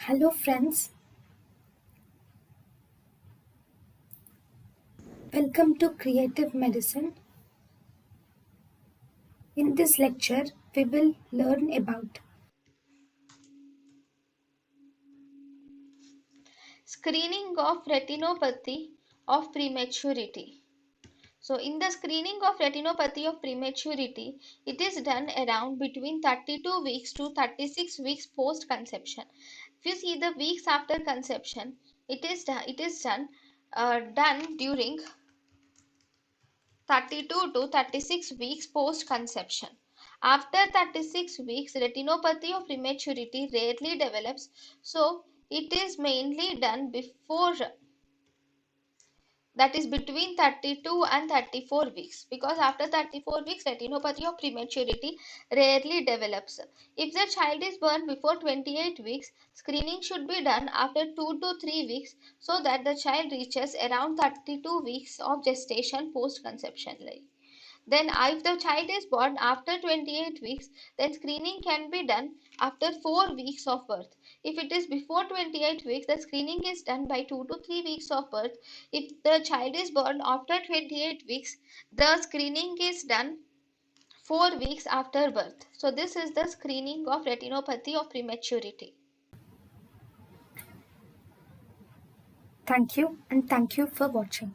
Hello friends, welcome to Creative Medicine. In this lecture, we will learn about Screening of retinopathy of prematurity. So, in the screening of retinopathy of prematurity, it is done around between 32 weeks to 36 weeks post conception. If you see the weeks after conception, it is done during 32 to 36 weeks post conception. After 36 weeks, retinopathy of prematurity rarely develops, so it is mainly done before, that is between 32 and 34 weeks, because after 34 weeks retinopathy of prematurity rarely develops. If the child is born before 28 weeks, screening should be done after 2 to 3 weeks so that the child reaches around 32 weeks of gestation post conception. Then if the child is born after 28 weeks, then screening can be done after 4 weeks of birth. If it is before 28 weeks, the screening is done by 2 to 3 weeks of birth. If the child is born after 28 weeks, the screening is done 4 weeks after birth. So this is the screening of retinopathy of prematurity. thank you and thank you for watching.